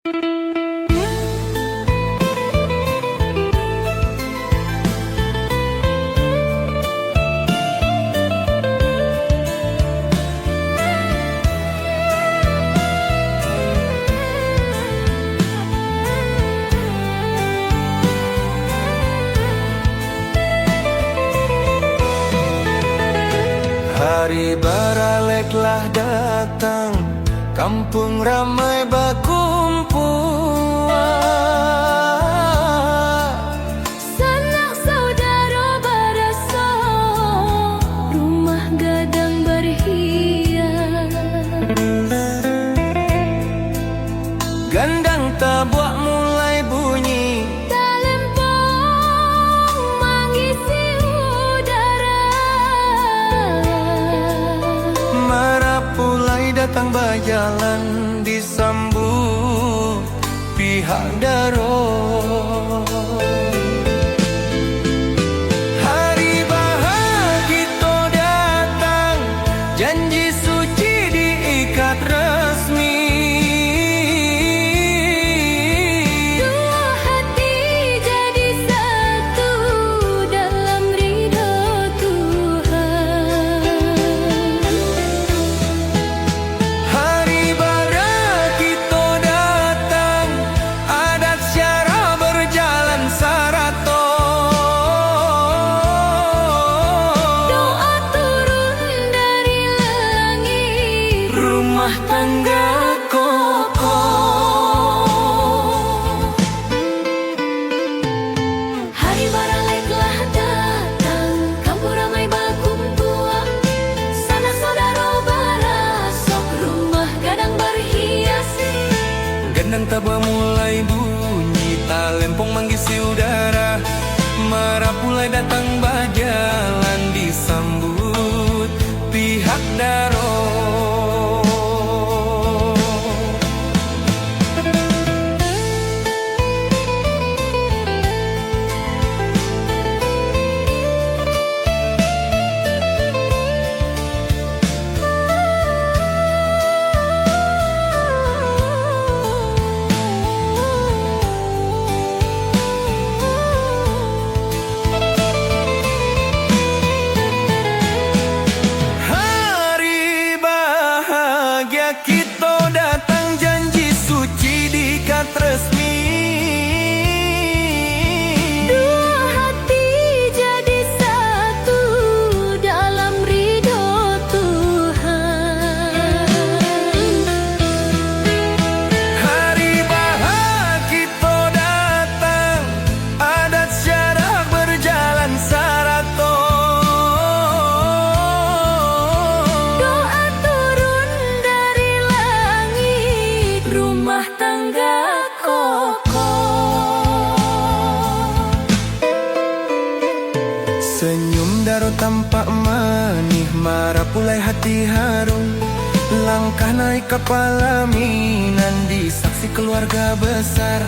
Hari baraleklah datang, kampung ramai berkumpul. Sanak saudara berasal, rumah gadang berhias. Gandang tabuak mulai bunyi, Talempong mengisi udara. Marapulai datang berjalan, disambut pihak daro. Hari bahagia to datang, janji suci diikat resmi. Dua hati jadi satu dalam ridho Tuhan. Hari bahagia to datang, adat syara berjalan sarato. Doa turun dari langit, Rumah tangga kokoh. hari baraleklah datang, kampung ramai berkumpul. Sanak saudara berasok, rumah gadang berhias. Gendang tabah mulai bunyi, talempong menggisi udara. Marapulai datang berjalan, disambut pihak daro. Hari bahagia kita datang, janji suci diikat resmi. Dua hati jadi satu dalam ridho Tuhan. Hari bahagia kita datang, adat syara berjalan sarato. Doa turun dari langit, rumah tangga kokoh. Senyum daro tampak manis, marapulai hati harum. Langkah naik kepala minan, disaksi keluarga besar.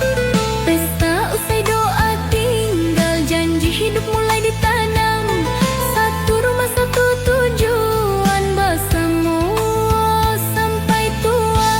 Pesta usai doa tinggal, janji hidup mulai ditanam. Satu rumah satu tujuan, bersama sampai tua.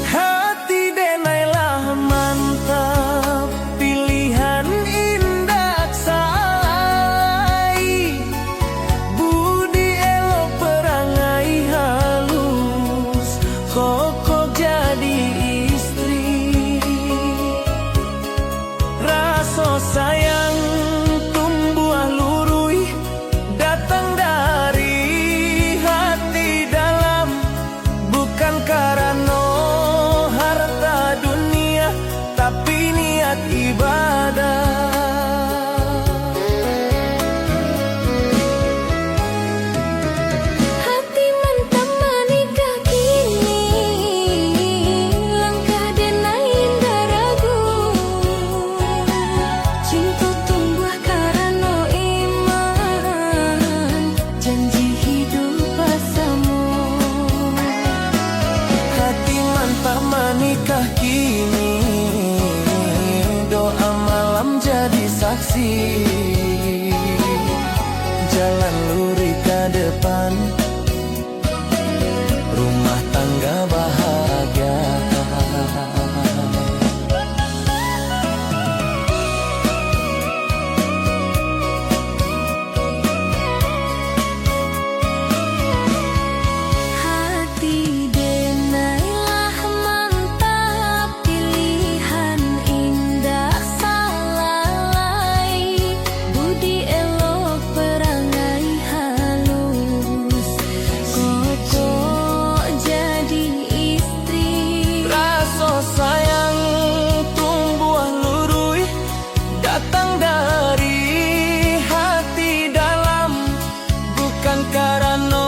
Hati denailah mantap, pilihan indah sai. Budi elok perangai halus, kokoh jadi istri. Rasa sayang tumbuh lurui, datang dari hati dalam, bukan karena harta dunia, tapi niat ibadah. saksi. Jalan lurus ke depan, rumah tangga bahagia. Hati denailah mantap, pilihan indah salalai, budi elok perangai halus, kokok jadi istri. Rasa sayang tumbuh lurui, datang dari hati dalam, bukan karena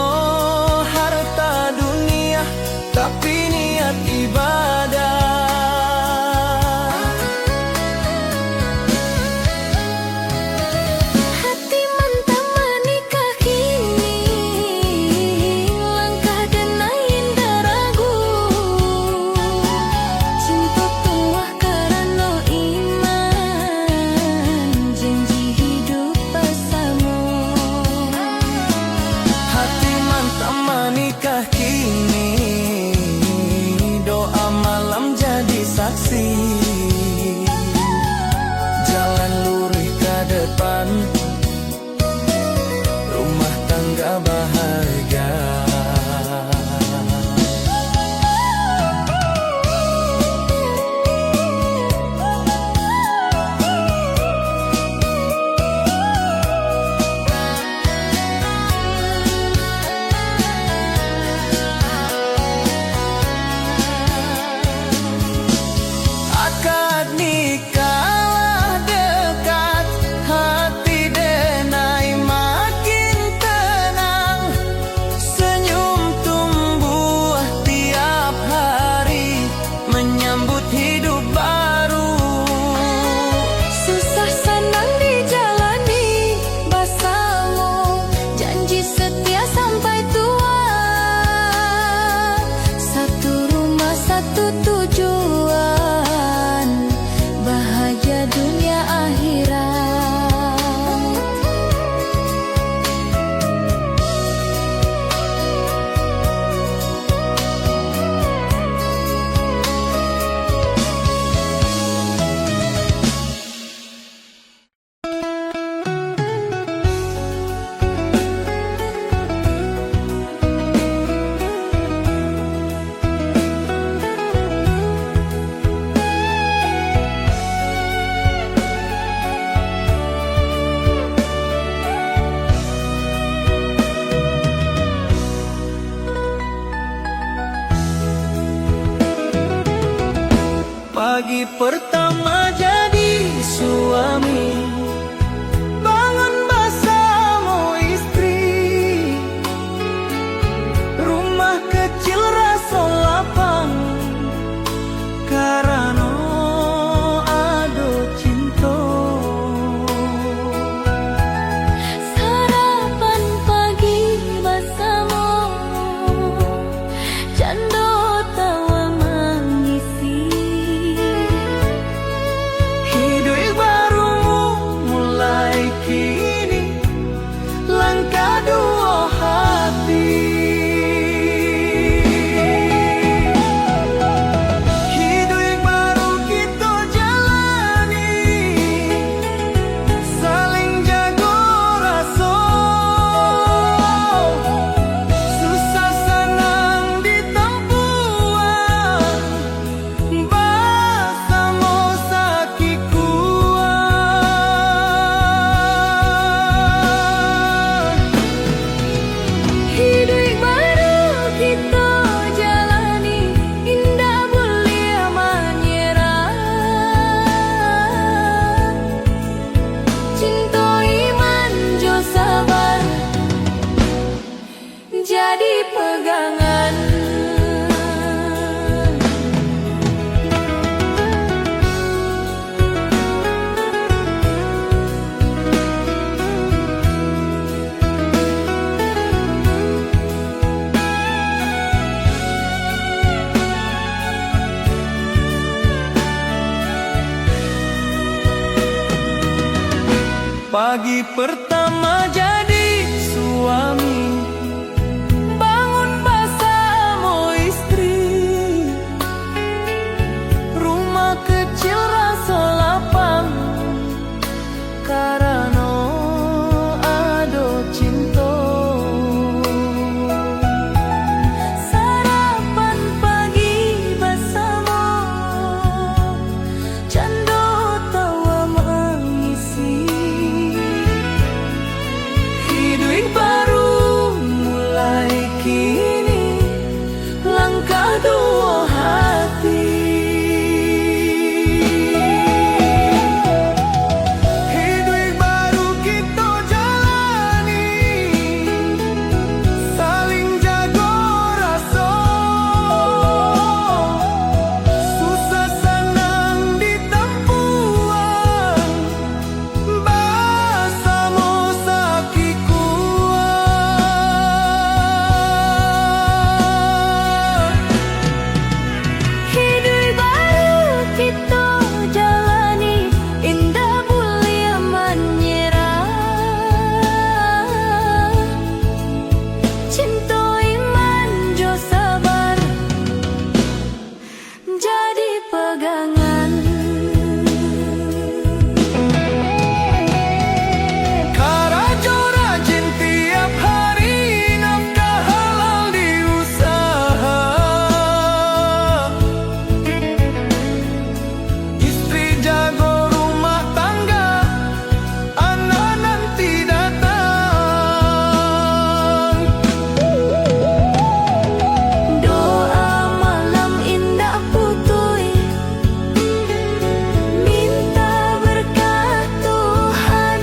harta dunia, tapi niat ibadah. Hati mantap menikah kini, langkah denai indah ragu, cinta tuah karena iman, janji hidup bersama. Hati mantap menikah kini, doa malam jadi saksi. Jalan lurus ke depan, rumah tangga bahagia. Akad nikahlah dekat, hati denai makin tenang, senyum tumbuh tiap hari, menyambut hidup baru. Susah senang dijalani bersama, janji setia sampai tua, satu rumah satu tujuan, bahagia dunia akhirat. Pagi pertama jadi suami, bangun bersama istri, rumah kecil rasa lapang, karena ada cinta. Sarapan pagi bersama, janda tawa mengisi, Pagi pertama jadi suami, bangun bersama istri. Rumah kecil rasa lapang karena ada cinta. Sarapan pagi bersama, canda tawa mengisi. Hidup baru mulai kini, langkah dua hati. Hidup baru kita jalani, saling jaga rasa. Susah senang ditempuan, bersama sakit kuat. Hidup baru kita jalani, indah mulia menyerah. Cinta iman jo sabar jadi pegangan. Karajo rajin tiap hari, nafkah halal diusaha. Istri jago rumah tangga, anak nanti datang. Doa malam indah putui, minta berkat Tuhan.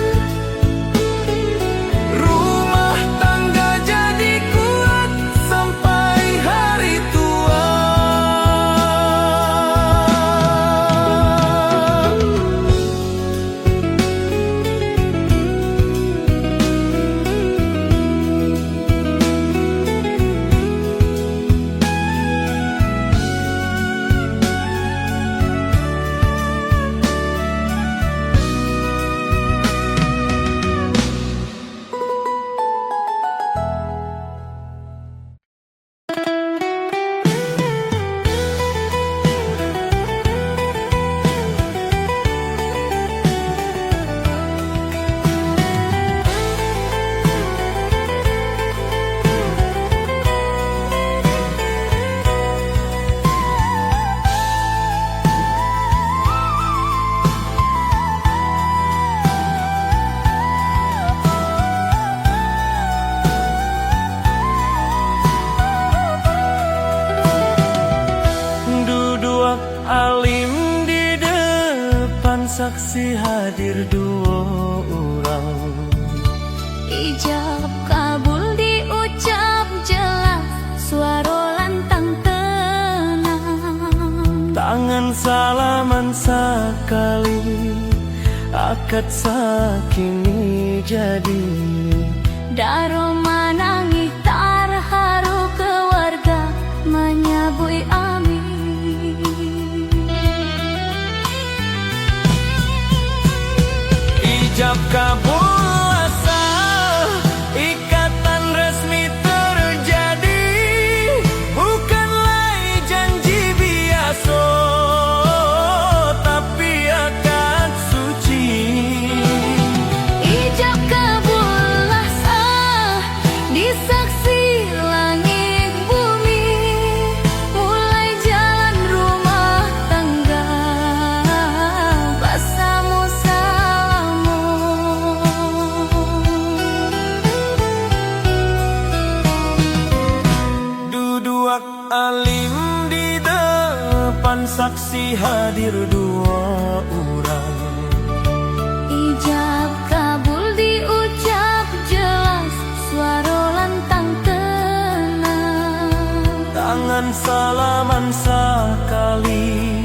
Rumah tangga jadi kuat sampai hari tua. Duduk alim di depan, saksi hadir dua orang. Ijab kabul diucap jelas, suara lantang tenang. Tangan salaman sekali, akad sakini jadi. Daro manangih terharu keluarga menyambut amin. Ijab kabul asal, ikatan resmi terjadi, bukanlah janji biasa, tapi akad suci. Ijab kabul sah, disaksi langit bumi, mulai jalan rumah tangga bersama salamu. Duduk alim di depan, saksi hadir dua orang. Ijab kabul diucap jelas, suara lantang tenang. Tangan salaman sekali,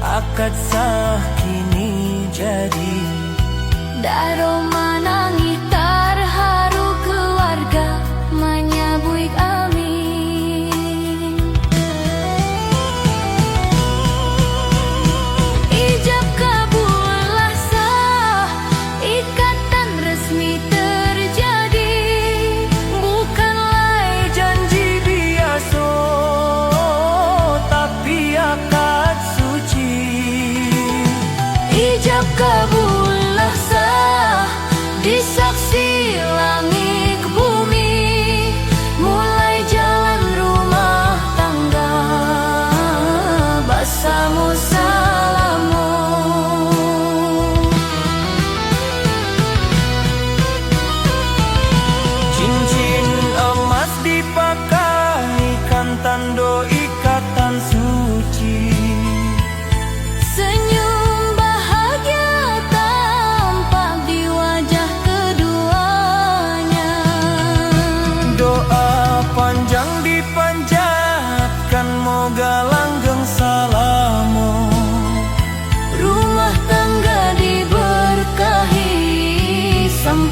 akad sah kini jadi. Daro manangih terharu keluarga menyambut amin. Ijab kabul sah, ikatan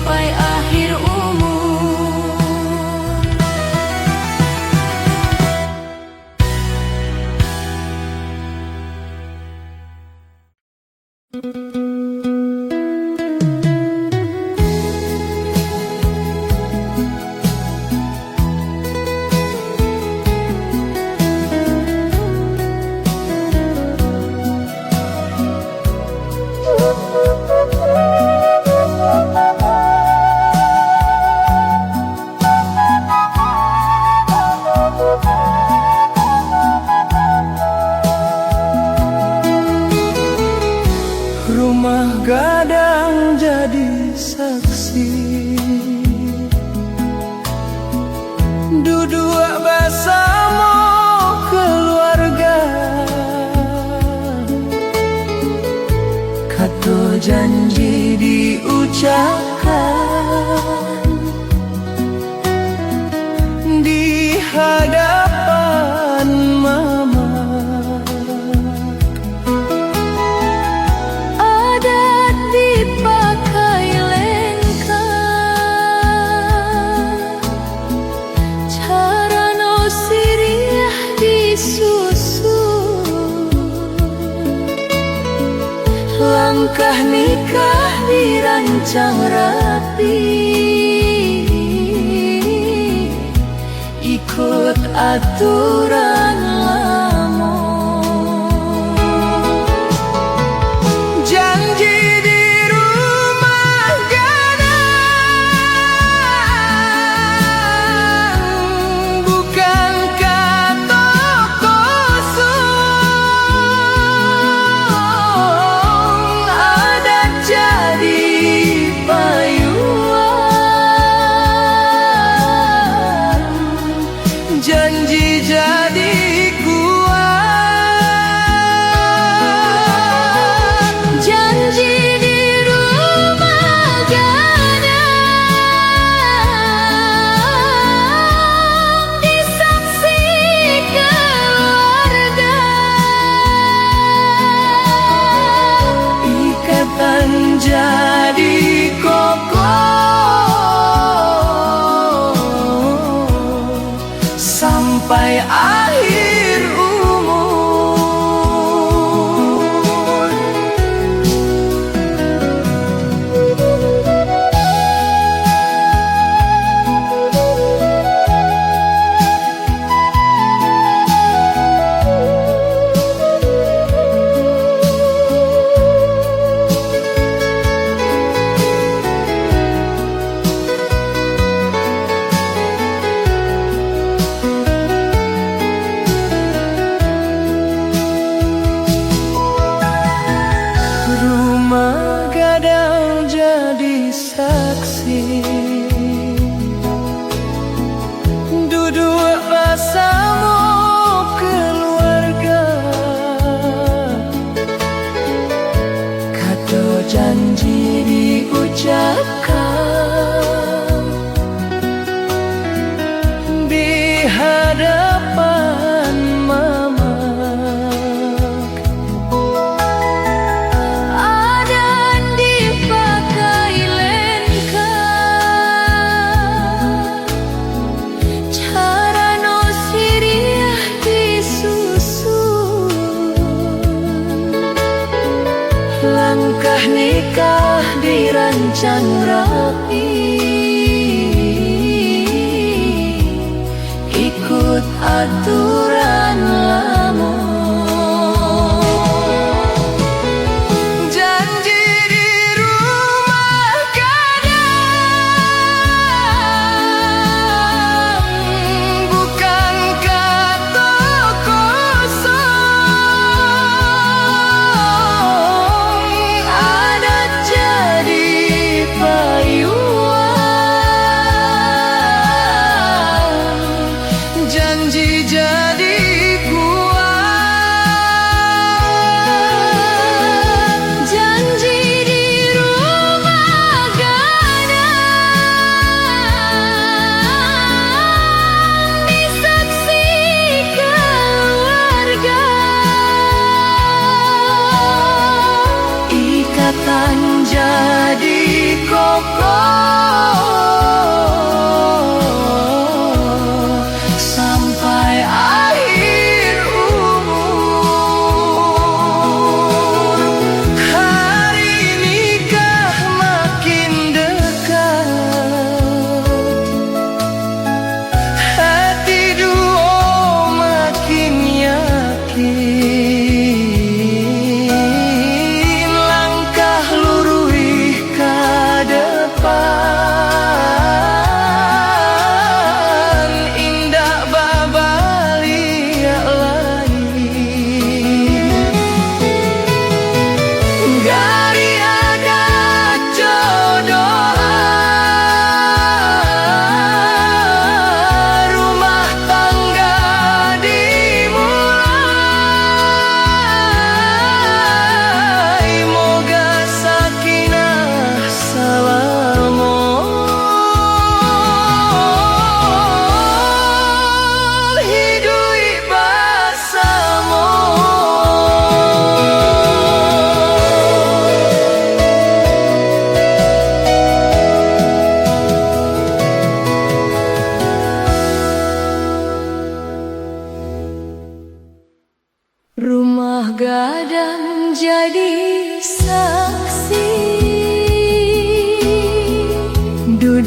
sampai akhir umur. Rumah gadang jadi saksi, duduk bersama keluarga, kata janji diucapkan di hadapan mama. Adat dipakai lengkap, cara no siriah disusun, langkah nikah dirancang rapi, ikut aturan lama. Janji di rumah gadang bukan kata kosong, adat jadi payuan, janji jadi kuat. Janji di rumah gadang disaksi keluarga, Ikatan jadi kokoh sampai akhir umur. Rumah gadang jadi saksi, duduk bersama keluarga, kata janji diucapkan di hadapan mama. adat dipakai lengkap, cara no siriah disusun, Langkah nikah dirancang rapi, ikut aturan lama. Janji di rumah gadang bukan kata kosong, adat jadi payuan, janji jadi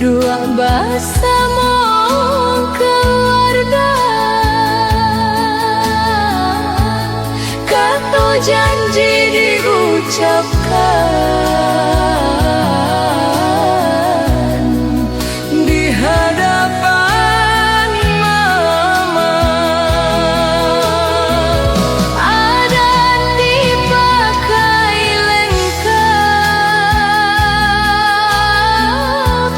dua bersama keluarga. Kata janji diucapkan di hadapan mama, adat dipakai lengkap,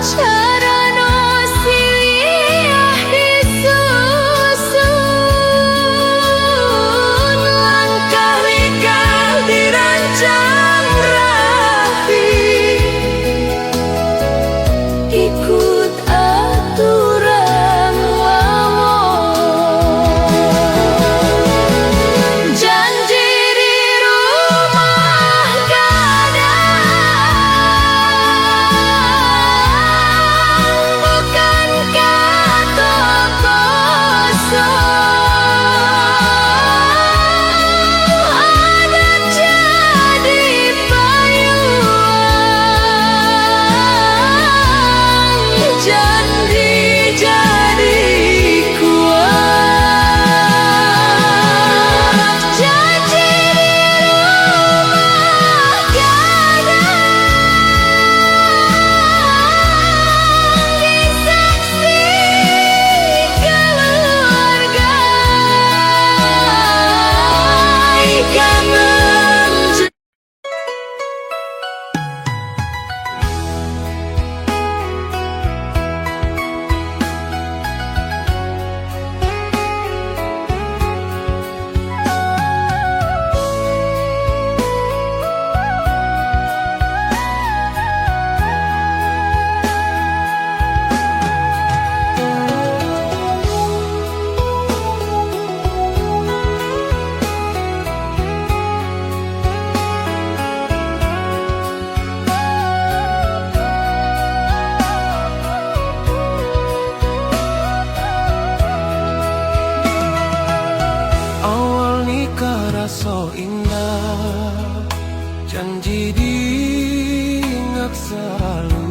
cara nosiah disusun, langkah nikah dirancang rapi, ikut aturan lama. Janji di rumah gadang, bukan kata kosong. Adat jadi payung, janji jadi kuat. Janji di rumah gadang, disaksi keluarga, ikatan. awal nikah rasa indah, janji diingat selalu.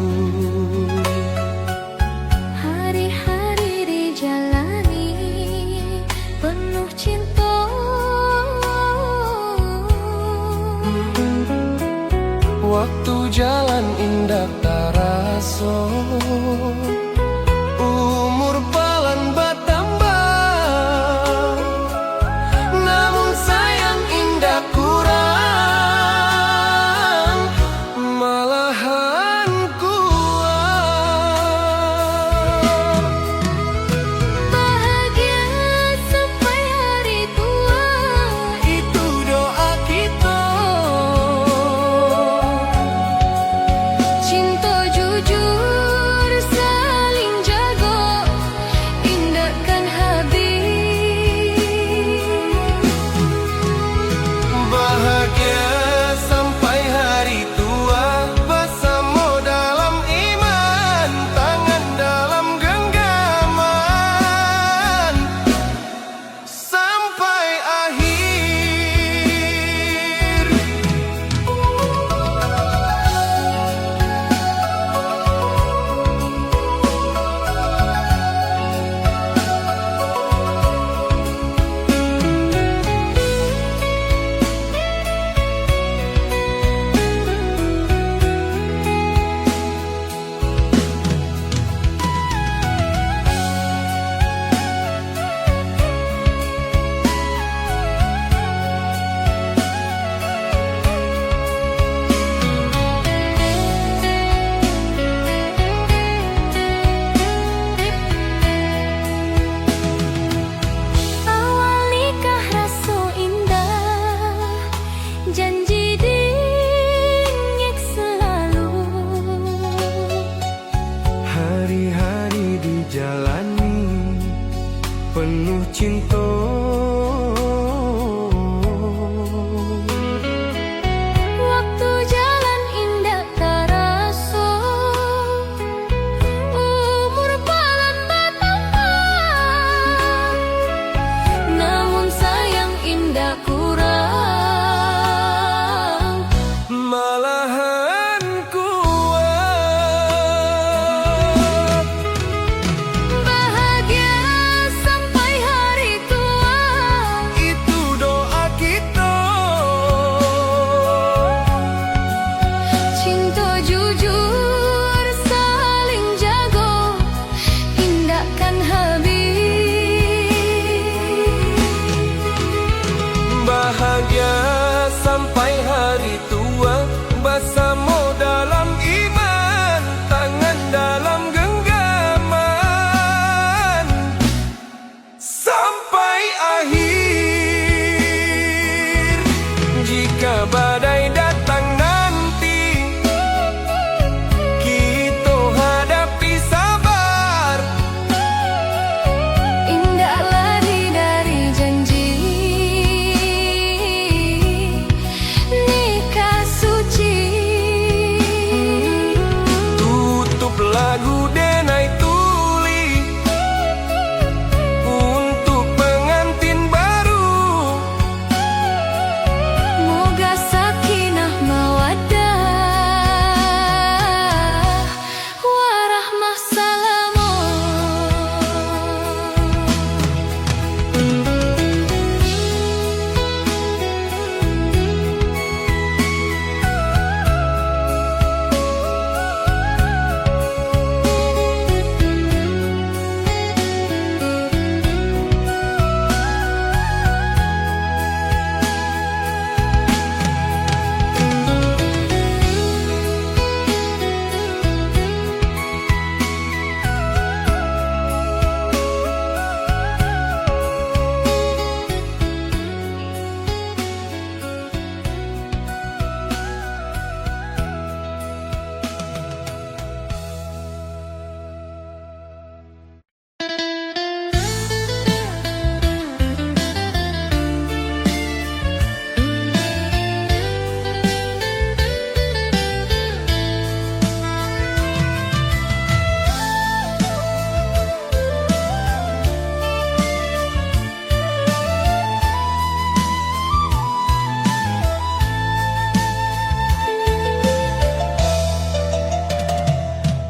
Hari-hari dijalani penuh cinta, Waktu jalan indah terasa, umur palan bertambah, namun sayang indah kurang, malahan kuat. bahagia sampai hari tua. Itu doa kita, Cinta jujur saling jaga, indahkan habis. bahagia sampai hari tua, bersama dalam iman, tangan dalam genggaman, sampai akhir. Awal nikah rasa indah, janji diingat selalu. Hari-hari dijalani penuh cinta, Waktu jalan indah terasa, umur palan bertambah, namun sayang indah kurang, malahan kuat.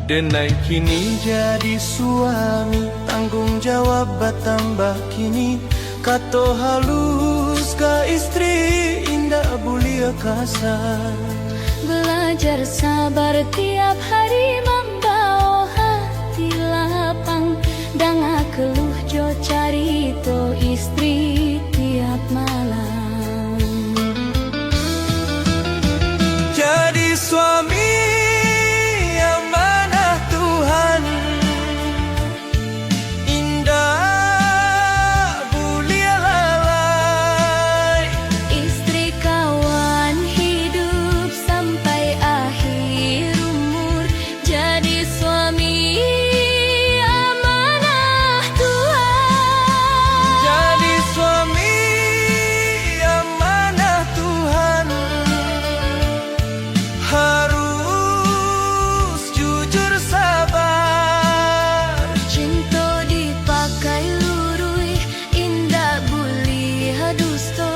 Denai kini jadi suami, tanggung jawab bertambah kini. Kato halus ka istri, indah bulia kasar. Belajar sabar tiap hari, membawa hati lapang. Danga keluh jo carito istri tiap malam. Jadi suami amanah Tuhan, indah bulia lalai. Istri kawan hidup sampai akhir umur. Jadi suami amanah Tuhan. Jadi suami amanah Tuhan, harus jujur sabar. Cinta dipakai lurui, indah buli hadusto.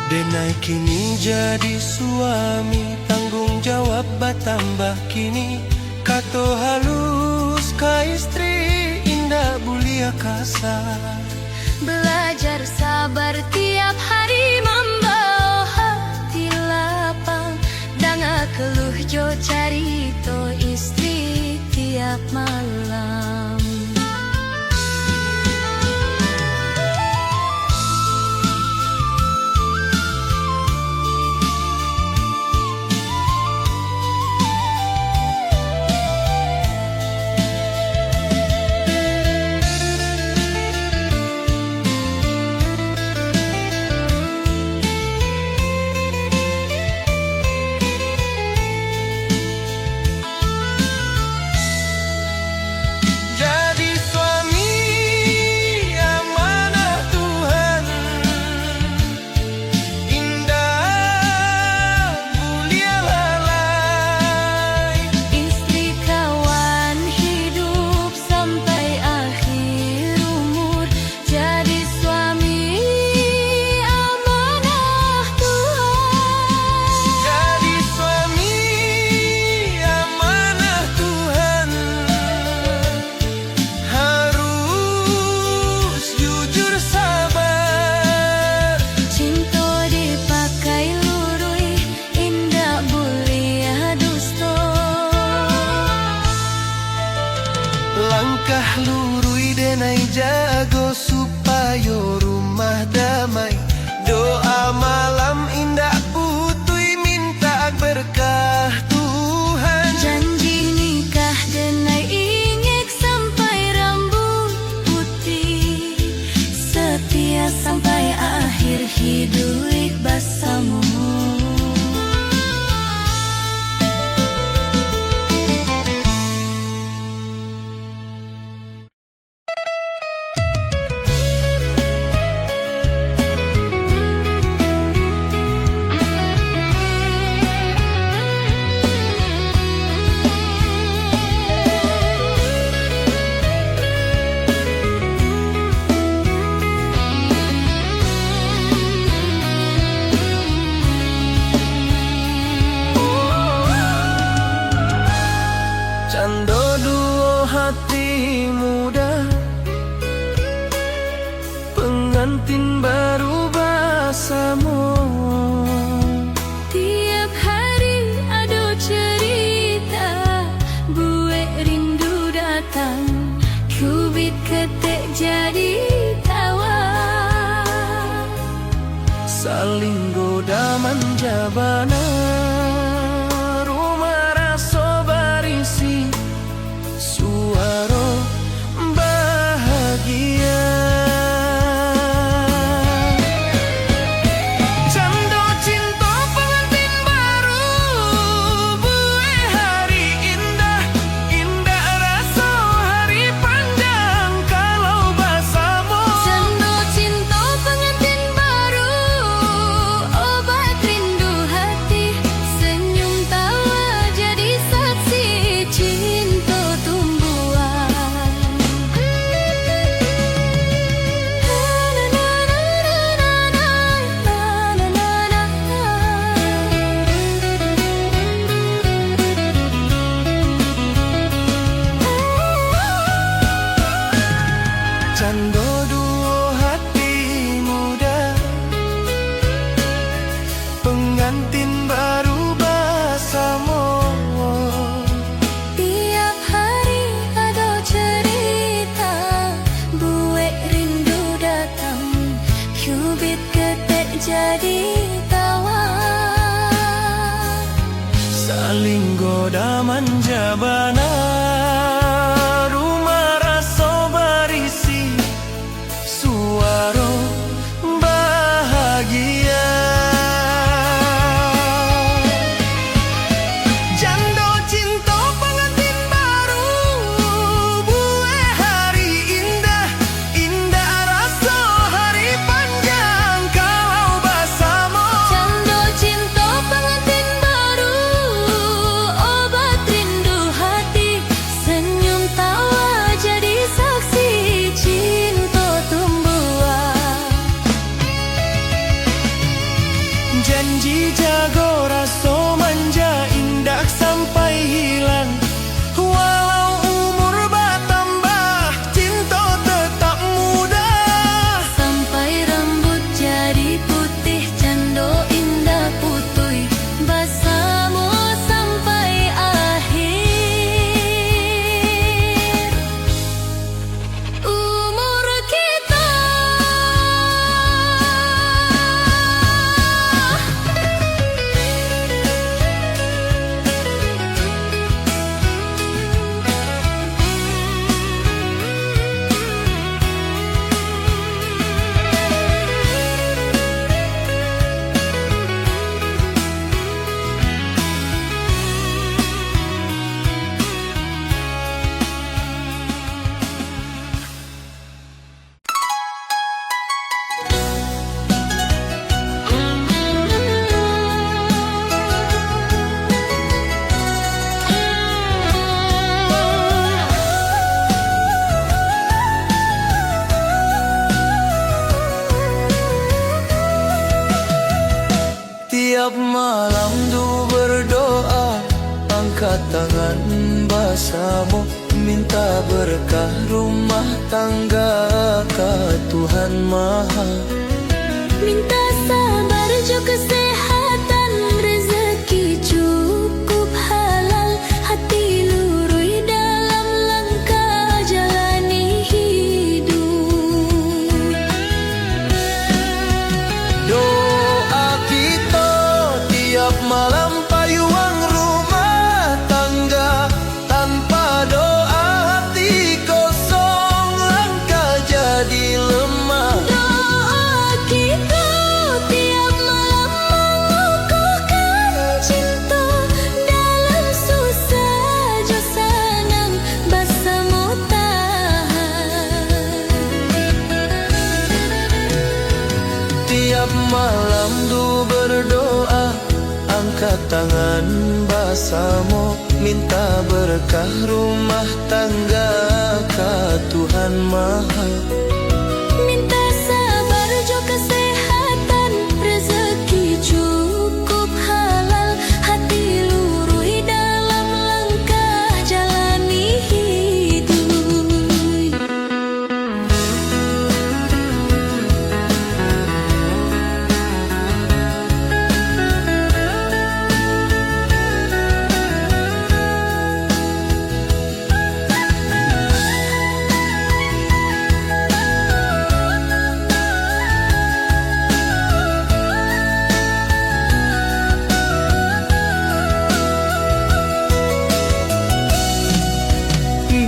Denai kini jadi suami, tanggung jawab bertambah kini. Kato halus ka istri, indah bulia kasar. Belajar sabar tiap hari, membawa hati lapang. Danga keluh jo carito istri tiap malam. Jadi suami amanah Tuhan, indah bulia lalai. Istri kawan hidup sampai akhir umur. Jadi suami amanah Tuhan. Jadi suami amanah Tuhan, harus jujur sabar. Cinta dipakai lurui, indah bulia dusto. Langkah lurui denai jago supaya rumah damai. Doa malam indah putui, minta berkah Tuhan. Janji nikah denai ingek sampai rambut putih. Setia sampai akhir hidup bersamamu. Cando duo hati muda, pengantin baru bersama. Tiap hari ada cerita, buat rindu datang. Kubit ketek jadi tawa. Saling goda manjabana, rumah rasa barisi, suara bahagia. Cando cinta pengantin baru, buat hari indah, indah rasa hari panjang kalau bersama. Cando cinta pengantin baru, obat rindu hati. saling goda manja bana, rumah raso barisi suaro bahagia. Jando cinta pengantin baru, bue hari indah, indah rasa hari panjang kalau bersama. Jando cinta pengantin baru, obat rindu hati, senyum tawa jadi saksi cinta tumbuhan. Janji jago raso manja indah sampai hilang, walau umur bertambah cinta tetap muda. Sampai rambut jadi putih, jando indah putih bersama sampai akhir umur kita. Tiap malam du berdoa, angkat tangan bersama, minta berkah rumah tangga ke Tuhan Maha. Minta sabar jo kesehatan, rezeki cukup halal, hati lurus dalam langkah jalani hidup. Doa kita tiap malam payung rumah tangga, tanpa doa hati kosong langkah jadi lemah. Doa kita tiap malam mengukuhkan cinta, dalam susah jo senang bersama tahan. Tiap malam du berdoa, angkat tangan bersama, minta berkah rumah tangga ke Tuhan Maha. Minta sabar jo kesehatan, rezeki cukup halal, hati lurus dalam langkah jalani hidup.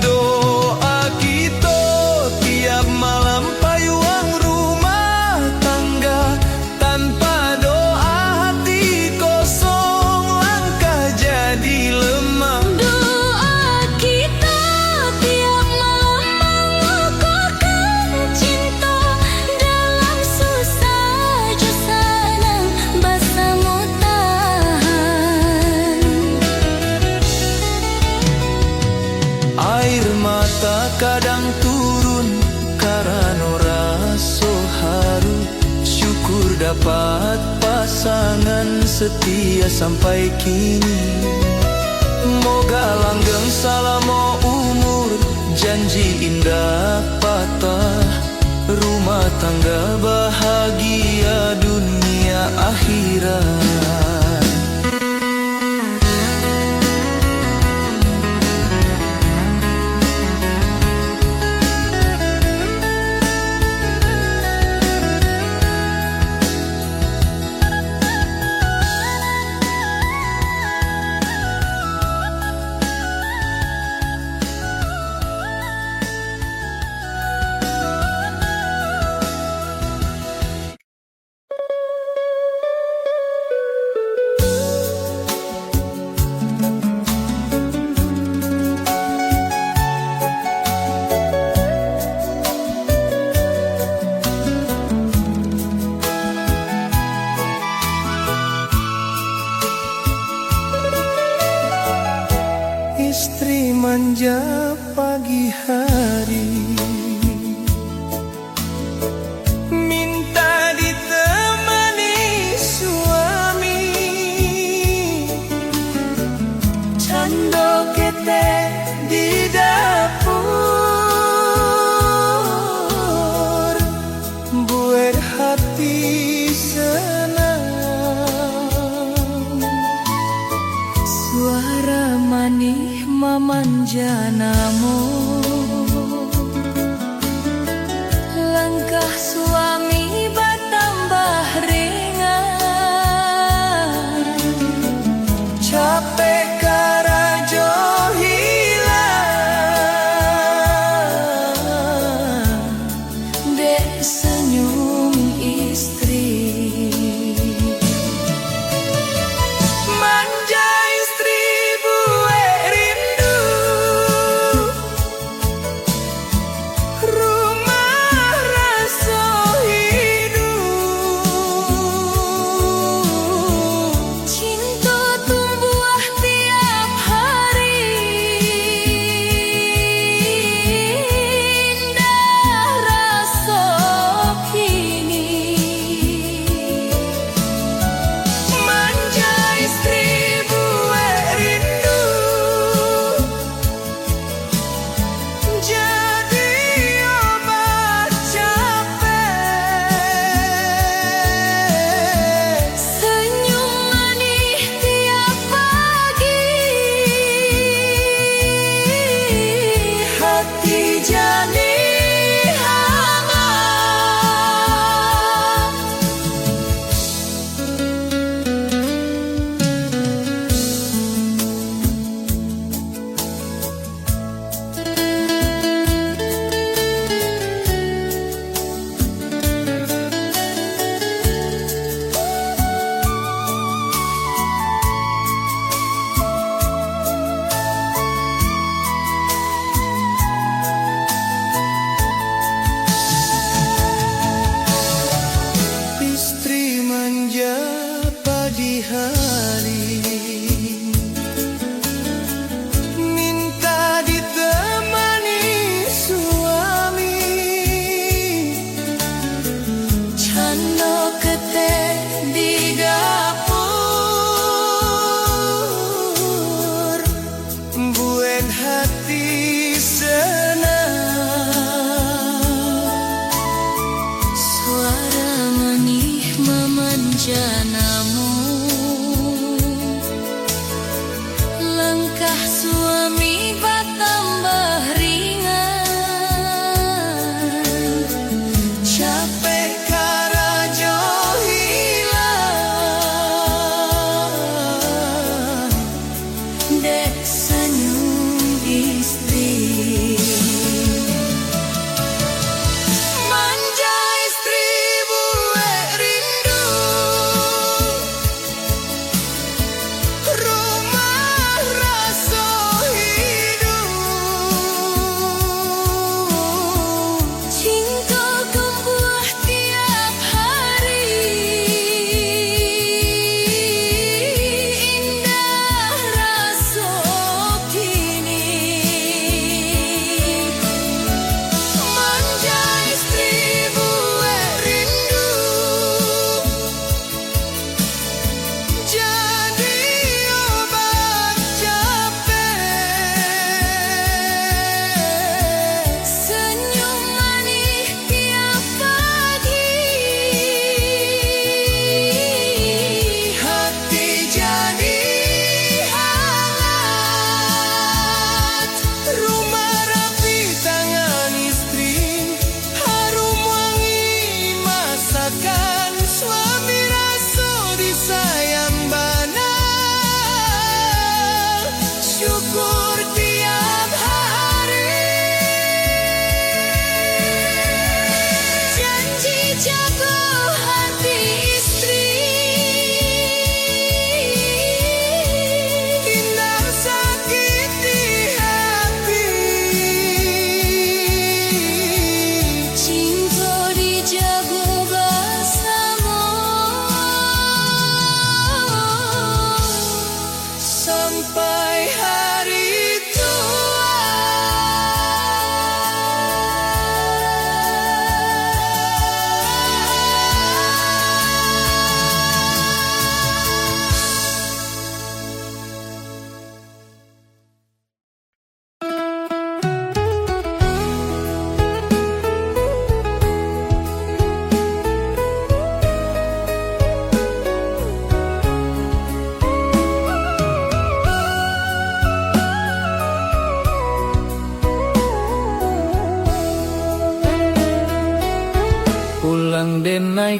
Doa kita tiap malam payung rumah tangga, tanpa doa hati kosong langkah jadi lemah. Doa kita tiap malam mengukuhkan cinta, dalam susah jo senang bersama tahan. Air mata kadang turun karena rasa haru, syukur dapat pasangan setia sampai kini. Moga langgeng selama umur, janji indah patah, rumah tangga bahagia dunia akhirat. Istri manja pagi hari, minta ditemani suami. Cando kete di dapur, buat hati senang. Suara manis memanja namo, langkah suami bertambah ringan. Capek karajo hilang, dek senyum istri. Manja istri buat rindu, rumah rasa hidup. Cinta tumbuh tiap hari, indah rasa kini. Manja istri buat rindu, jadi obat capek. Senyum manis tiap pagi, hati jadi hangat. Istri manja pagi hari, minta ditemani suami. Cando kete di dapur, buat hati senang. Suara manis memanja namo, langkah suami bertambah ringan. Capek karajo hilang, dek senyum istri. Manja istri buat rindu, rumah rasa hidup. Cinta tumbuh tiap hari, indah rasa kini. Manja istri buat rindu, jadi obat capek. Senyum manis tiap pagi, hati jadi hangat. Rumah rapi tangan istri, harum wangi masakan. Suami rasa disayang bana, syukur tiap hari. Janji jaga hati istri, indah sakiti hati. Cinta dijaga bersama, sampai hari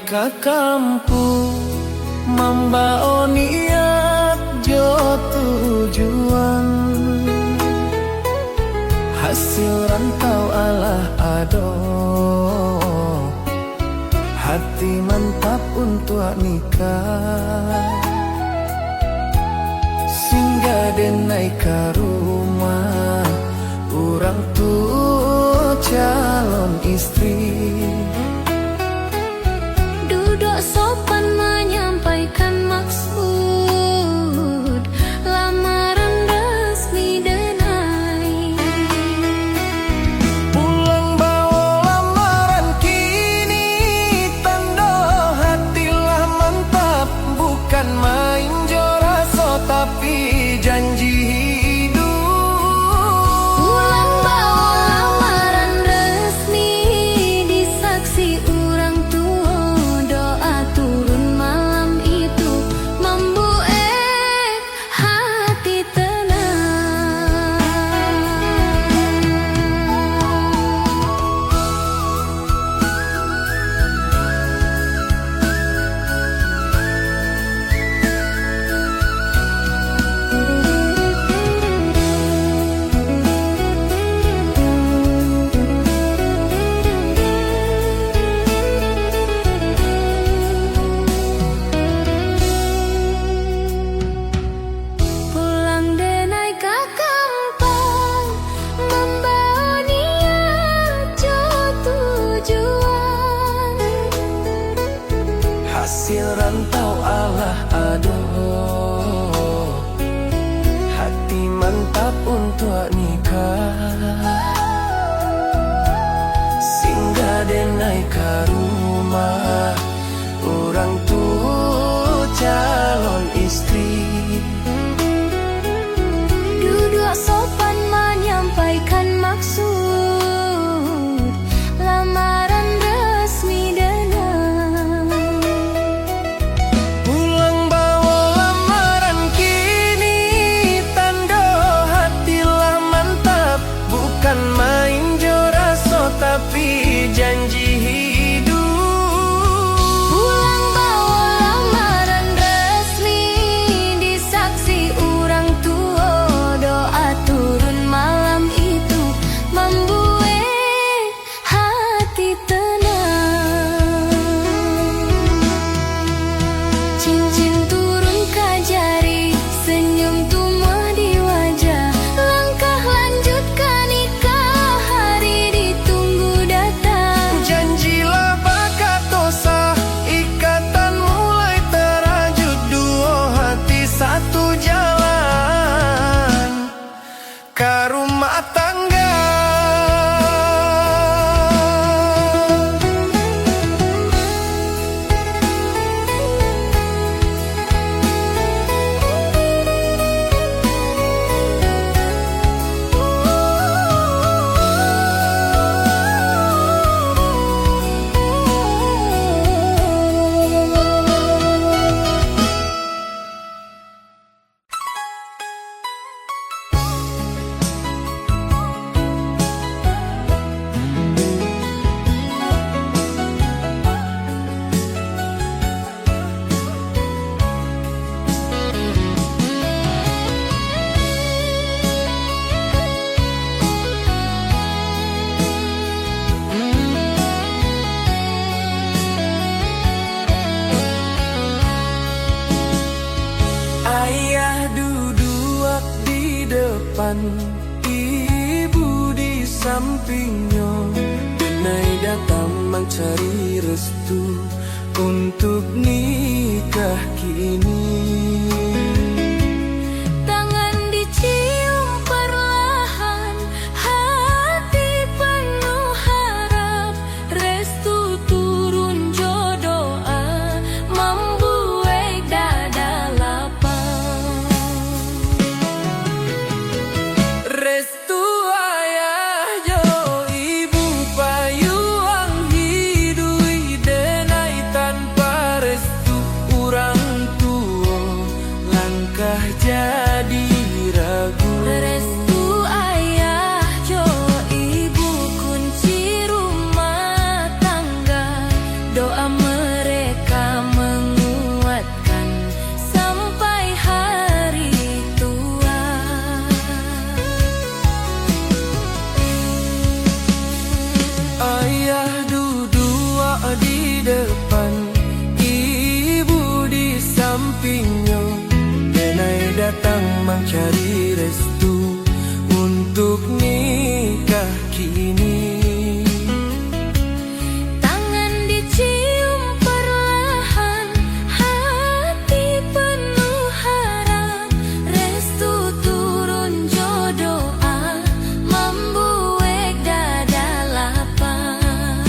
ka kampung Mambao niat jo tujuan Hasil rantau alah ado Hati mantap untuk nikah Singgah den naik ke rumah Orang tua calon istri Duduk sopan menyampaikan maksud lamaran resmi denai. Pulang bawa lamaran kini tanda hatilah mantap bukan main joraso tapi janji hidup. Pulang bawa lamaran resmi disaksi orang tua doa turun malam itu membuat hati tenang. Pulang denai ke kampung membawa niat jo tujuan. Hasil rantau alah ado Hati mantap untuk nikah Singgah den naik ke rumah Orang tua calon istri Duduk sopan menyampaikan maksud lamaran resmi denai. Pulang bawa lamaran kini tanda hatilah mantap bukan main joraso tapi janji hidup. Pulang bawa lamaran resmi disaksi orang tua doa turun malam itu membuat hati tenang. Cincin turun ke jari senyum tumbuh di wajah langkah lanjut ke nikah hari ditunggu datang. Janjilah bakat dosa ikatan mulai terajut dua hati satu jalan ke rumah tangga. Ayah duduk di depan, ibu di sampingnya. Denai datang mencari restu untuk nikah kini. Tangan dicium perlahan, hati penuh harap, restu turun jodoh membuat dada lapang. Restu ayah jo ibu payuang hidui denai tanpa restu orang tua mencari restu untuk nikah kini. Tangan dicium perlahan, hati penuh harap, restu turun jodoh membuat dada lapang.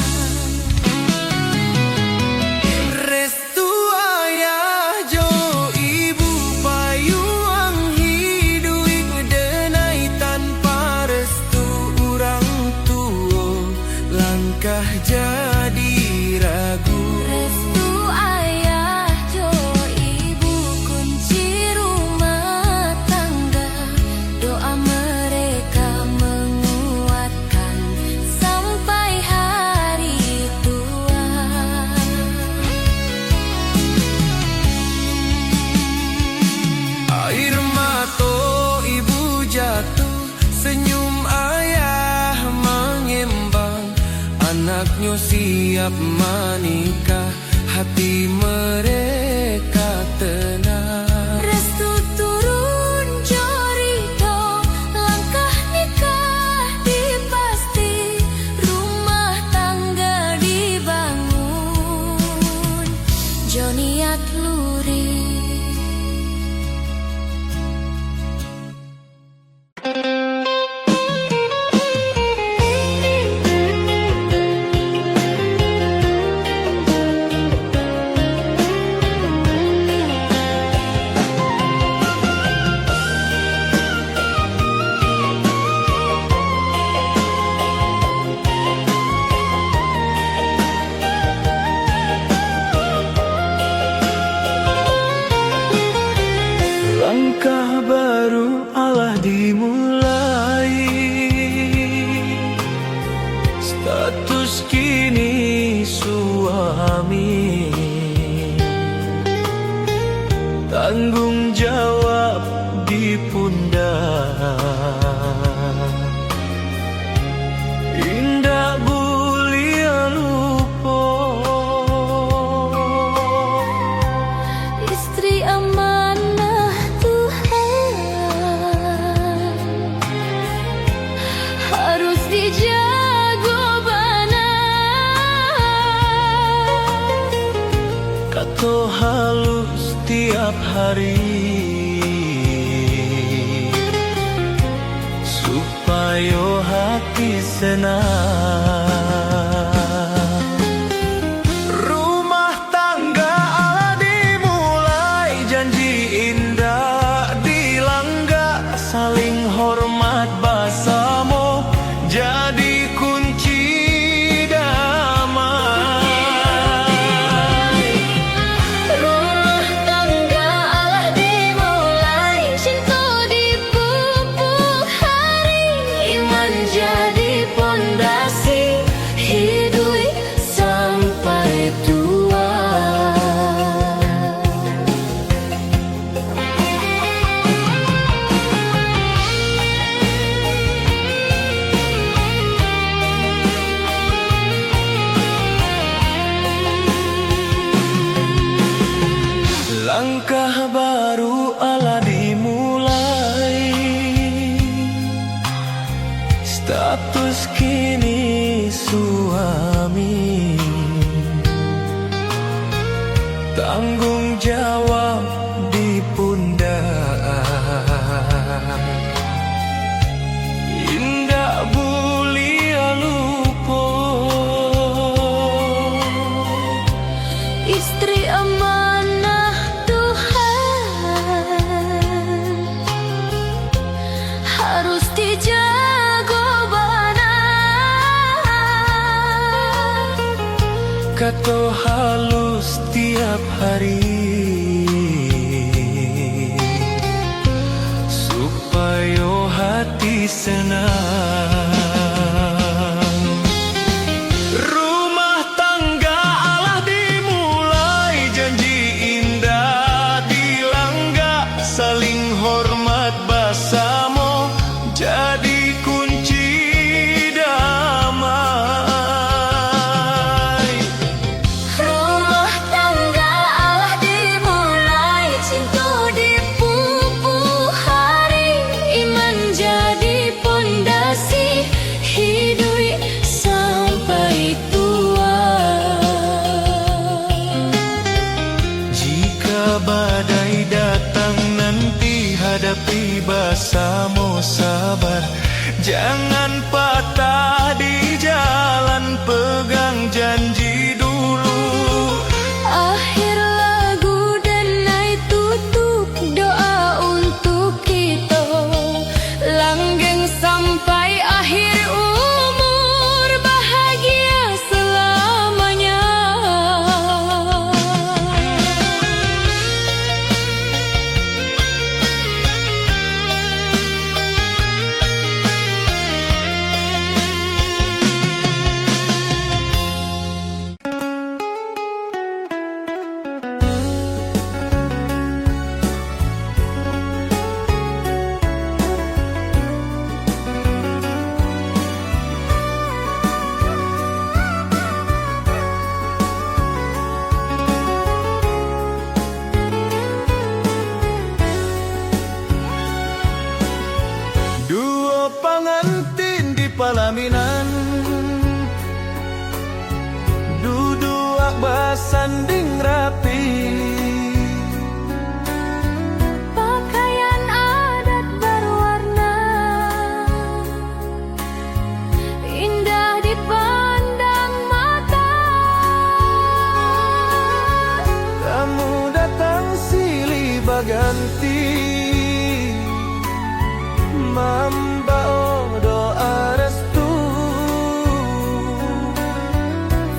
Restu ayah jo ibu payuang hidup denai tanpa restu orang tua langkah jadi ragu. Restu ayah jo ibu kunci rumah tangga, doa mereka menguatkan sampai hari tua. Air mata ibu jatuh, senyum ayah mengembang. Anaknya siap menikah, hati mereka tenang. Restu turun jorito, langkah nikah dipasti, rumah tangga dibangun, jo niat luri. Langkah baru Allah dimulai, status kini suami, tanggung jawab di pundak, indah bulia lupa. Istri amanah Tuhan, harus dijaga benar. Kata halus tiap hari supaya hati senang. Rumah tangga Allah dimulai, janji indah dilanggar, saling hormat bersama jadi kunci damai. Rumah tangga Allah dimulai, cinta dipupuk hari, iman jadi pondasi, hidup sampai tua. Langkah baru Allah dimulai, status kini suami, tanggung jawab di pundak, indah bulia lupa. Istri amanah Tuhan, harus dijaga benar. Kata halus tiap hari supaya hati senang. Rumah tangga Allah dimulai, janji indah dilanggar, saling hormat bersama jadi kunci damai. Rumah tangga Allah dimulai, cinta dipupuk hari. Mari bersama sabar, jangan patah di jalan, pegang janji dulu. Akhir lagu dan naik tutup doa untuk kita, langgeng sampai akhir umur, bahagia selamanya. Dua pengantin di pelaminan, duduk bersanding rapi. Pakaian adat berwarna, indah dipandang mata. Kamu datang silih berganti, membawa doa restu.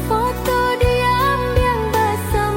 Foto diambil bersama,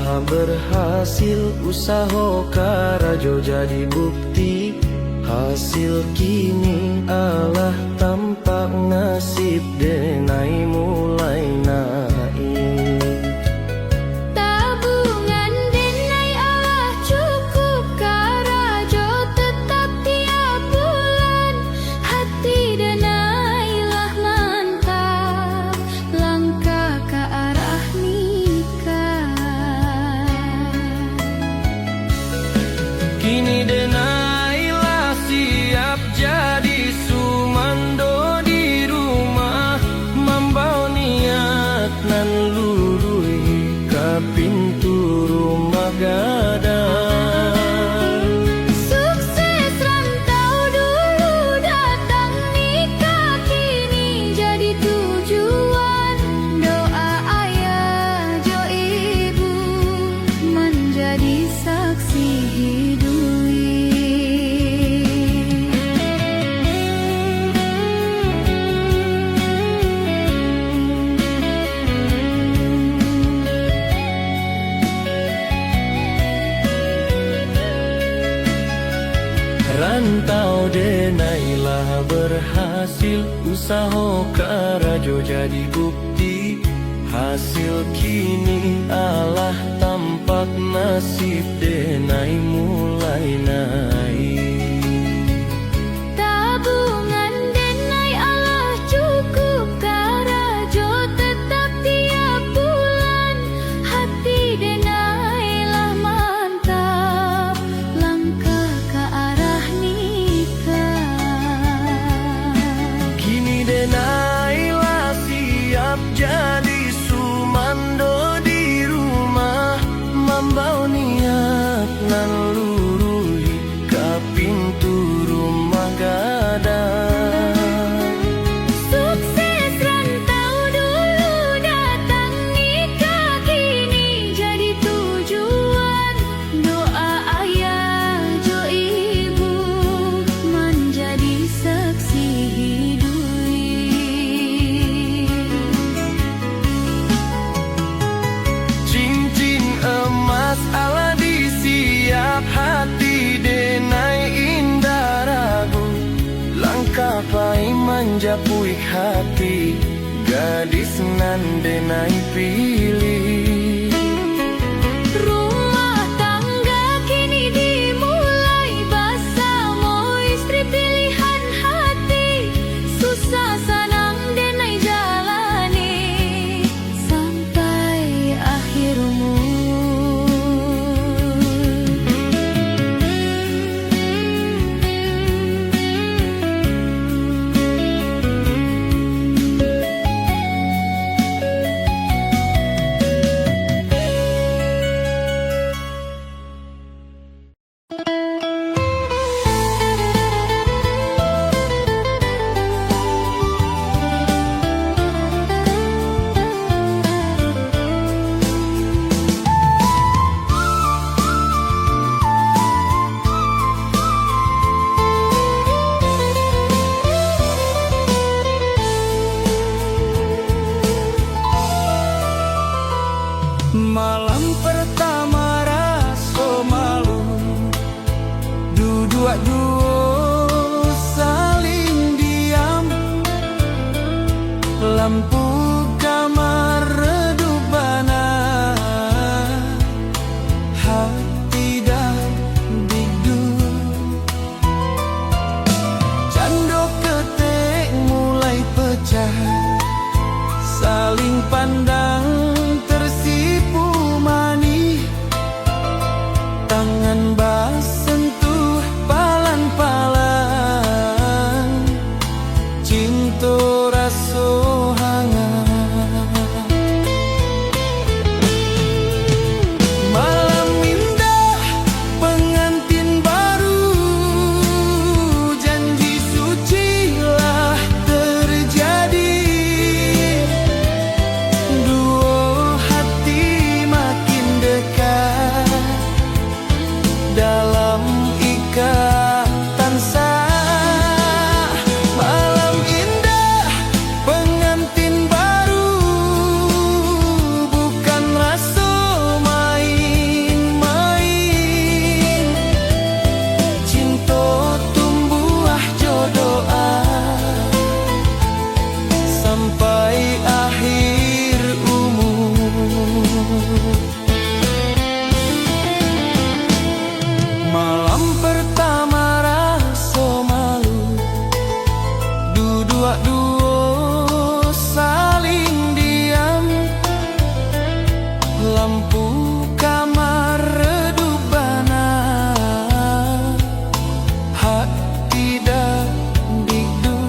lah berhasil, usaha karajo jadi bukti. Hasil kini Allah tampak nasib denai mulai naik. Tabungan denai Allah cukup, karajo tetap tiap bulan. Hati denai lah mantap, langkah ke arah nikah. Kini denai lah siap jadi sumando di rumah, membawa niat nan lului ke pintu rumah gadang. Sukses rantau dulu datang nikah, kini jadi tujuan. Doa ayah jo ibu menjadi saksi hidup. Rantau denai lah berhasil, usaha karajo jadi bukti. Hasil kini Allah tampak nasib denai mulai naik. Tabungan denai Allah cukup, karajo tetap tiap bulan. Hati denai lah mantap, langkah ke arah nikah. Kini denai lah siap jadi sumando di rumah, membawa niat nan lului ke pintu rumah gadang. Sukses rantau dulu datang nikah, kini jadi tujuan. Doa ayah jo ibu menjadi saksi hidup. Cincin emas ala disiap, hati denai indah ragu. Langkah pai menjapui hati, gadis nan denai pilih. Rumah tangga kini dimulai, bersama istri pilihan hati. Susah senang denai jalani sampai akhir umur. Malam pertama rasa malu, dua-dua saling diam. Lampu kamar redup bana, hati dah digdu. Candok ketek mulai pecah, saling pandang tersipu manis. Tangan bas sentuh palan lampu kamar redup bana, hati dah digdu.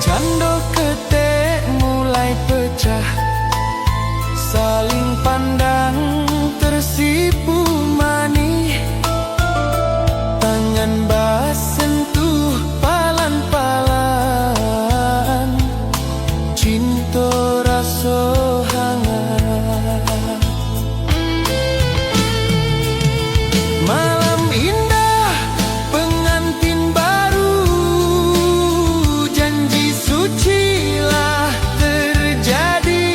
Cando ketek mulai pecah, saling pandang tersipu manih, tangan bas sentuh palan-palan, cinta rasa hangat. Malam indah pengantin baru, janji suci lah terjadi.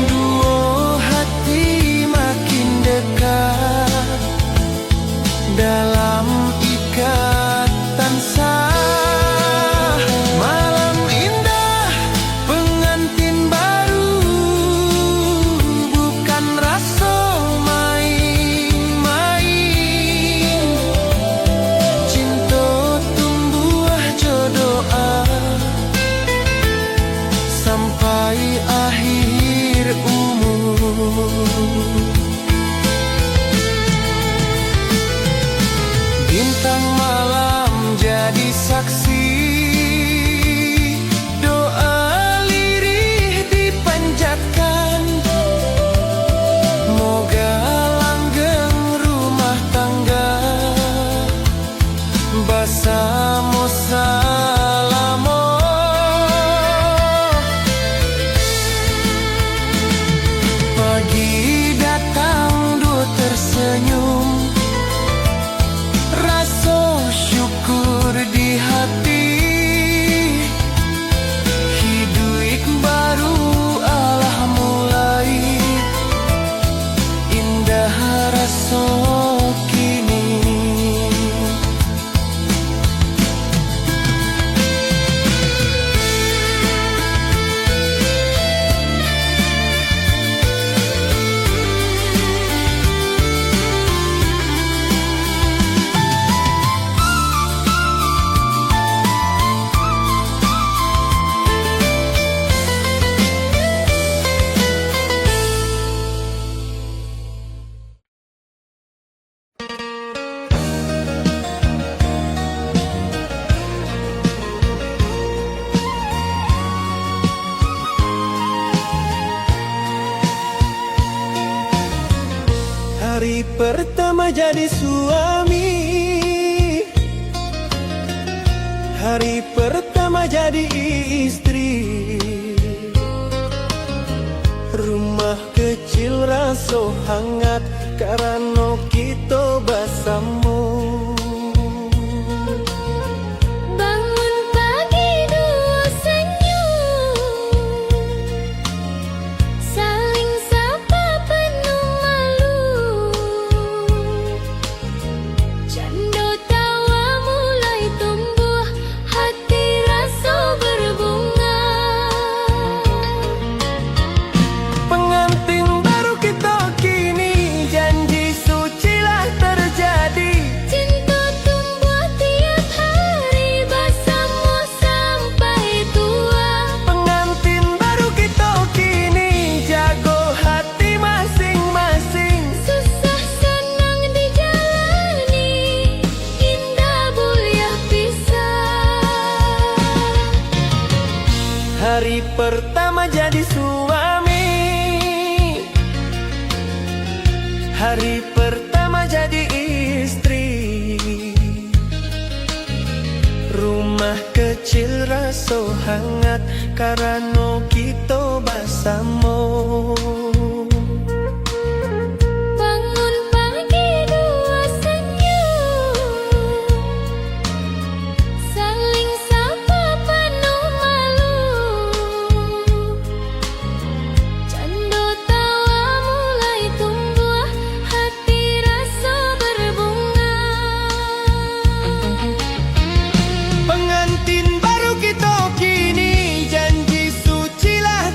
Dua hati makin dekat dalam ikatan sah. Malam indah pengantin baru, bukan rasa main-main. Cinta tumbuh jodoh sampai akhir umur. Bintang malam jadi saksi, doa lirih dipanjatkan. Moga langgeng rumah tangga bersama selama. Pagi datang dua tersenyum, rasa syukur di hati. Hidup baru Allah mulai, indah rasa kini. Hari pertama jadi suami, hari pertama jadi istri. Rumah kecil rasa hangat karena kita bersama. Bangun pagi dua senyum, saling sapa penuh malu. Canda tawa mulai tumbuh, hati rasa berbunga. Pengantin baru kita kini, janji suci lah terjadi. Cinta tumbuh tiap hari bersama sampai tua. Pengantin baru kita kini, jago hati masing-masing. Susah senang dijalani, indah mulia pisah. Hari pertama jadi suami, hari pertama jadi istri. Rumah kecil rasa hangat karena kita bersama. Bangun pagi dua senyum, saling sapa penuh malu. Canda tawa mulai tumbuh, hati rasa berbunga. Pengantin baru kita kini, janji suci lah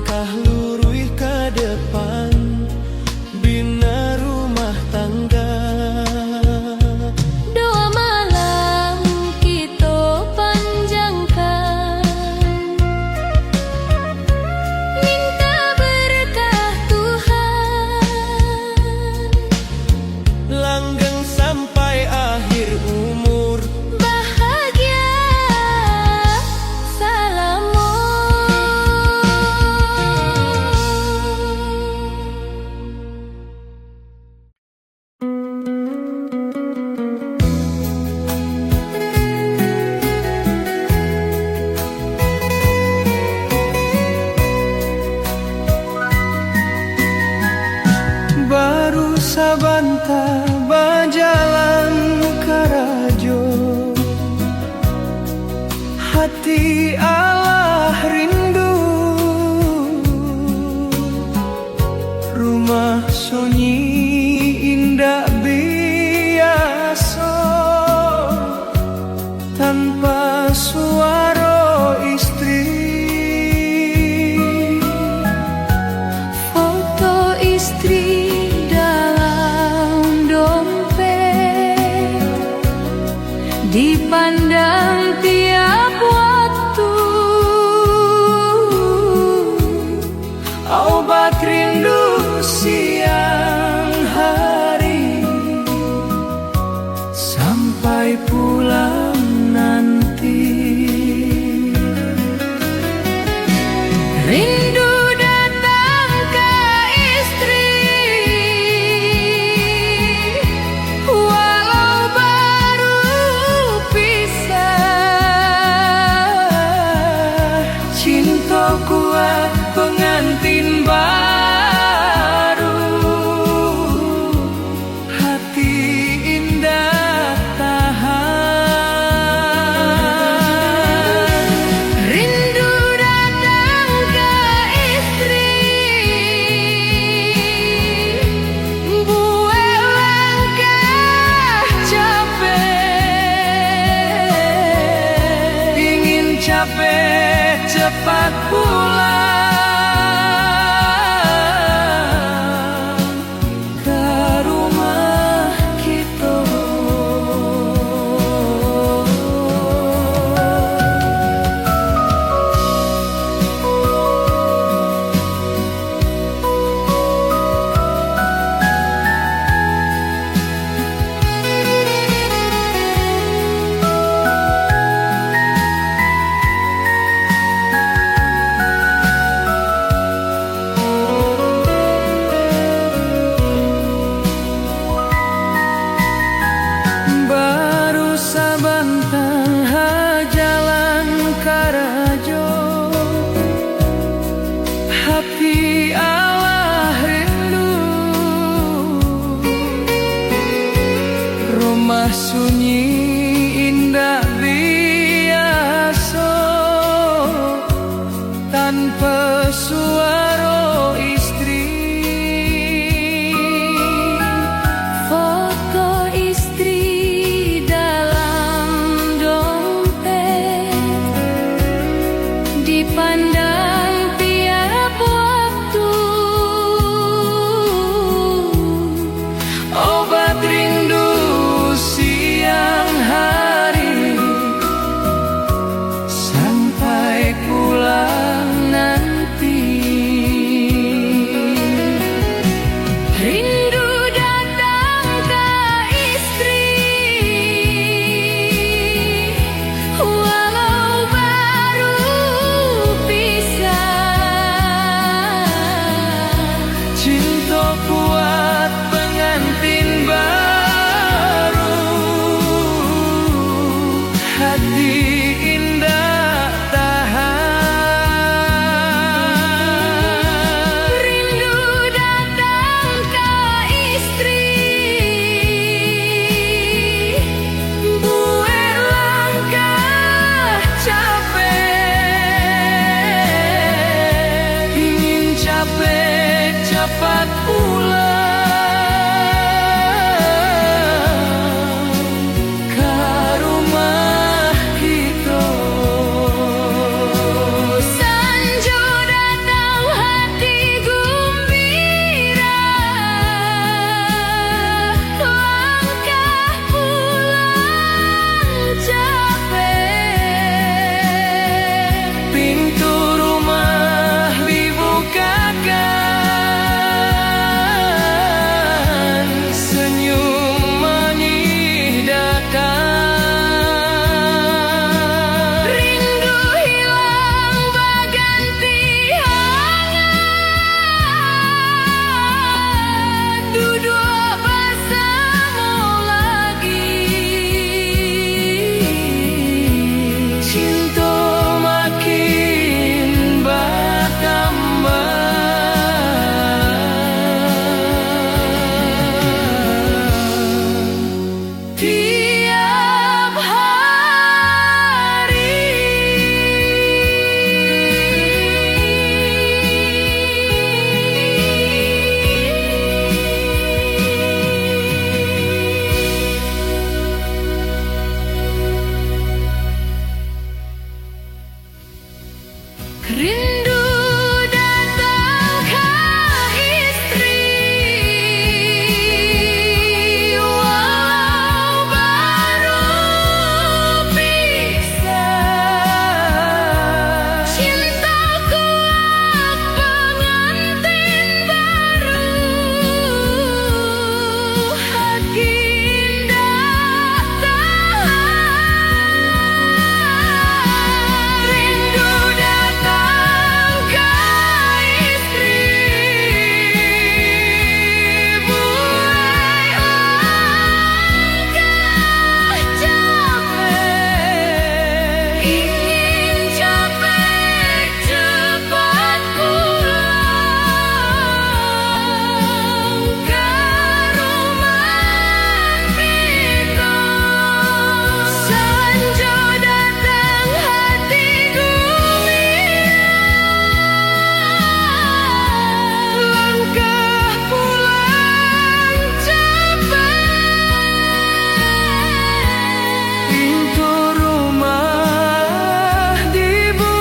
langkah lurus ke depan, bina rumah tangga. Doa malam kita panjangkan, minta berkah Tuhan, Langgeng sampai akhir umur, bahagia baru sabanta berjalan karajo, hati Allah rindu, rumah sunyi indah biasa, tanpa suara istri. foto istri dalam dompet, dipandang tiap waktu, Obat rindu siang hari, sampai pulang nanti. rindu datang ke istri, walau baru pisah. Cinta kuat pengantin baru, hati indah tahan. Rindu datang ke istri, buat langkah capek, Ingin capek cepat pulang ke rumah kita. Baru sabantang jalan karajo, hati Allah rindu, rumah sunyi indah biasa, tanpa suara istri. foto istri dalam dompet, dipandang tiap waktu, Obat rindu siang hari, sampai pulang nanti. rindu datang ke istri, walau baru pisah. Cinta kuat pengantin baru, hati indah tahan. Rindu datang ke istri, buat langkah capek, Ingin capek cepat pulang ke rumah kita. Rindu datang ke istri, walau baru pisah. Cintaku pengantin baru, hati indah tahan. Rindu datang ke istri, buai langkah capek, ingin capek cepat pulang ke rumah Miko. Sanjo datang hati gumilang, langkah pulang cepat. Pintu rumah dibukakan,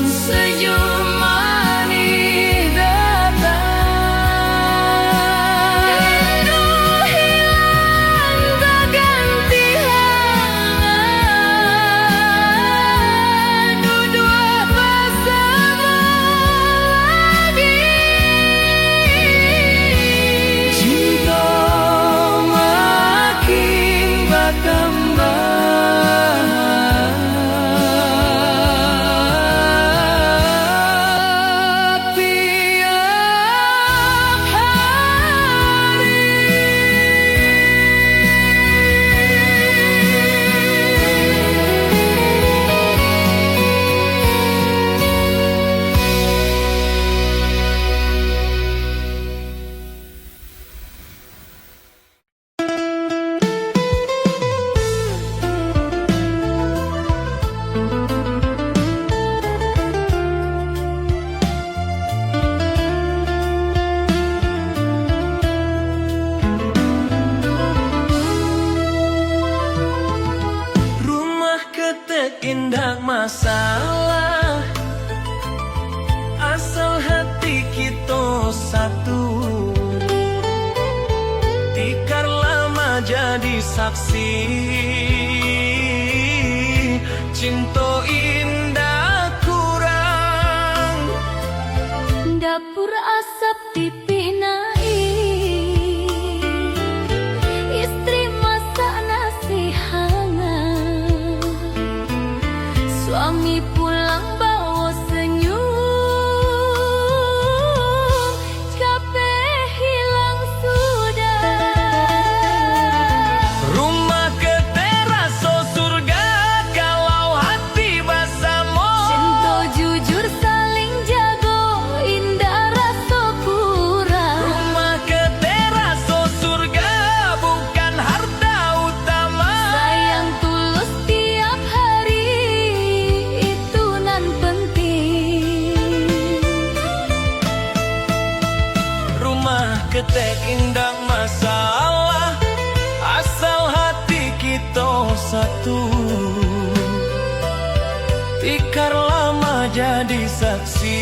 Senyum manis datang. Rindu hilang terganti hangat, dua bersama lagi. cinta makin bertambah tiap rumah ketek indah masalah, asal hati kita satu. Tikar lama jadi saksi, cinta indah kurang. Dapur asap dipinai, istri masak nasi hangat, suami pulang bawa senyum, capek hilang sudah. Rumah ke terasa surga kalau hati bersama. Cinta jujur saling jago, indah rasa kurang. Rumah ke terasa surga bukan harta utama. Sayang tulus tiap hari, itu nan penting. Rumah ketek indah masalah, asal hati kita satu. Tikar lama jadi saksi,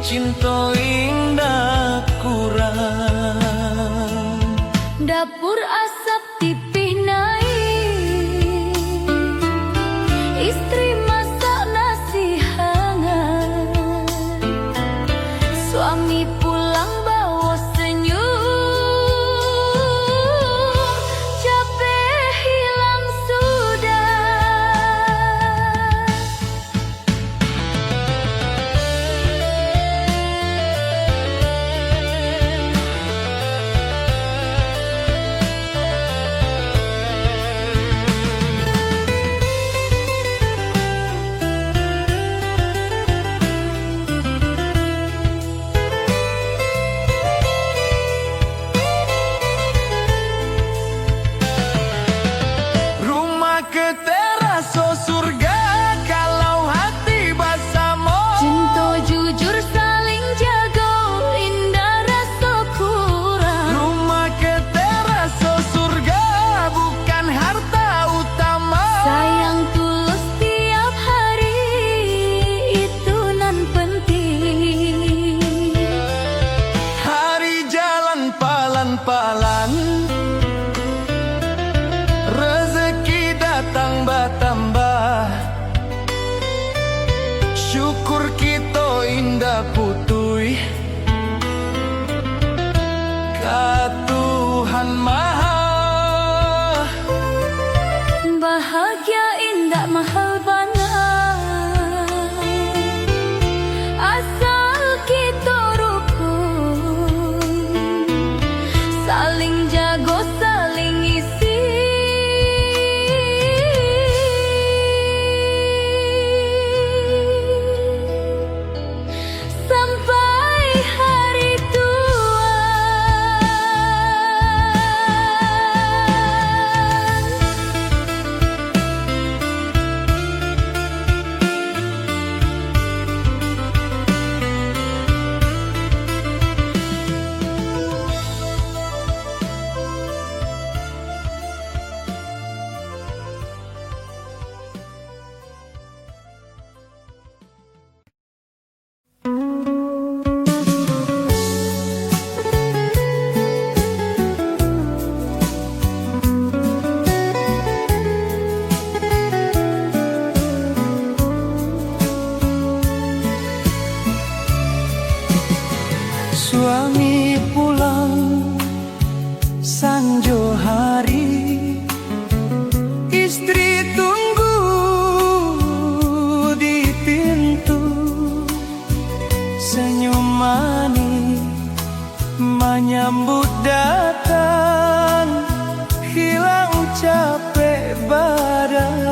cinta indah kurang. Dapur asap dipinai, istri masak nasi hangat, suami pulang bawa senyum, capek hilang sudah. mahal banget. Asal kita rukun, saling jago, saling isi. Sampai hari tua. Suami pulang sanjo hari, istri tunggu di pintu. Senyum manis menyambut datang, hilang capek badan.